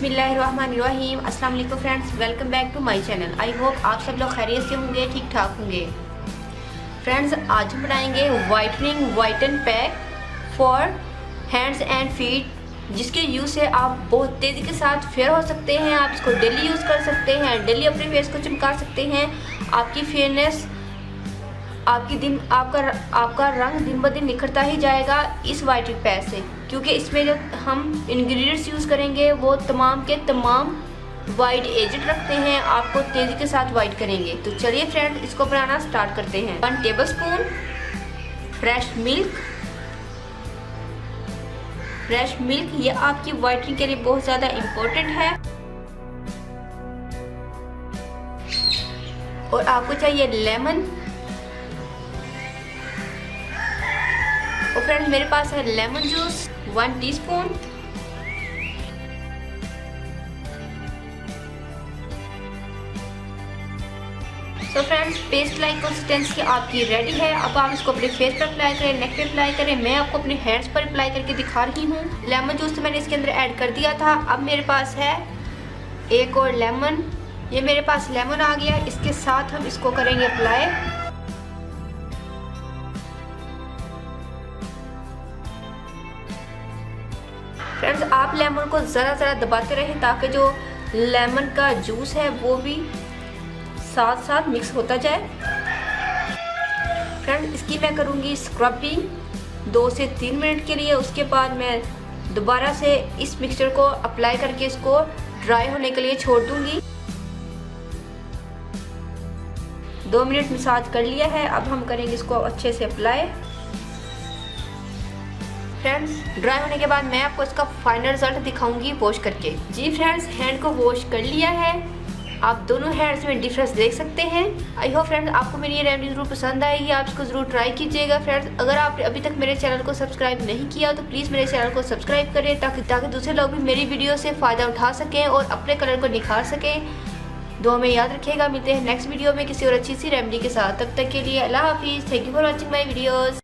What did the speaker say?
बिस्मिल्लाहिर्रहमानिर्रहीम। अस्सलाम वालेकुम friends, welcome back to my channel. I hope आप सब लोग खैरियत से होंगे, ठीक ठाक होंगे। फ्रेंड्स, आज हम बनाएंगे whitening pack for hands and feet, जिसके यूज़ से आप बहुत तेज़ी के साथ फेयर हो सकते हैं। आप इसको डेली यूज़ कर सकते हैं, डेली अपने फेस को चमका सकते हैं। आपकी फेयरनेस, आपका रंग दिन ब दिन निखरता ही जाएगा इस वाइटनिंग पैक से, क्योंकि इसमें जो हम इंग्रेडिएंट्स यूज़ करेंगे वो तमाम के तमाम वाइट एजेंट रखते हैं, आपको तेज़ी के साथ वाइट करेंगे। तो चलिए फ्रेंड्स, इसको बनाना स्टार्ट करते हैं। 1 टेबलस्पून फ्रेश मिल्क, ये आपकी वाइटनिंग के लिए बहुत ज़्यादा इम्पोर्टेंट है। और आपको चाहिए लेमन। और फ्रेंड्स, मेरे पास है लेमन जूस 1 टीस्पून। तो फ्रेंड्स, पेस्ट लाइक कंसिस्टेंसी आपकी रेडी है। अब आप इसको अपने फेस पर अप्लाई करें, नेक पे अप्लाई करें। मैं आपको अपने हैंड्स पर अप्लाई करके दिखा रही हूँ। लेमन जूस तो मैंने इसके अंदर ऐड कर दिया था। अब मेरे पास है एक और लेमन। ये मेरे पास लेमन आ गया। इसके साथ हम इसको करेंगे अप्लाई। फ्रेंड्स, आप लेमन को ज़रा दबाते रहें ताकि जो लेमन का जूस है वो भी साथ साथ मिक्स होता जाए। फ्रेंड्स, इसकी मैं करूँगी स्क्रबिंग 2 से 3 मिनट के लिए। उसके बाद मैं दोबारा से इस मिक्सचर को अप्लाई करके इसको ड्राई होने के लिए छोड़ दूँगी। 2 मिनट मसाज कर लिया है। अब हम करेंगे इसको अच्छे से अप्लाई। फ्रेंड्स, ड्राई होने के बाद मैं आपको इसका फाइनल रिजल्ट दिखाऊंगी वॉश करके। जी फ्रेंड्स, हैंड को वॉश कर लिया है। आप दोनों हैंड्स में डिफरेंस देख सकते हैं। आई होप फ्रेंड्स, आपको मेरी ये रेमेडी जरूर पसंद आएगी। आप इसको ज़रूर ट्राई कीजिएगा। फ्रेंड्स, अगर आपने अभी तक मेरे चैनल को सब्सक्राइब नहीं किया तो प्लीज़ मेरे चैनल को सब्सक्राइब करें, ताकि दूसरे लोग भी मेरी वीडियो से फ़ायदा उठा सकें और अपने कलर को निखार सकें। दुआ में याद रखिएगा। मिलते हैं नेक्स्ट वीडियो में किसी और अच्छी सी रेमेडी के साथ। तब तक के लिए अल्लाह हाफिज़। Thank you for watching my videos.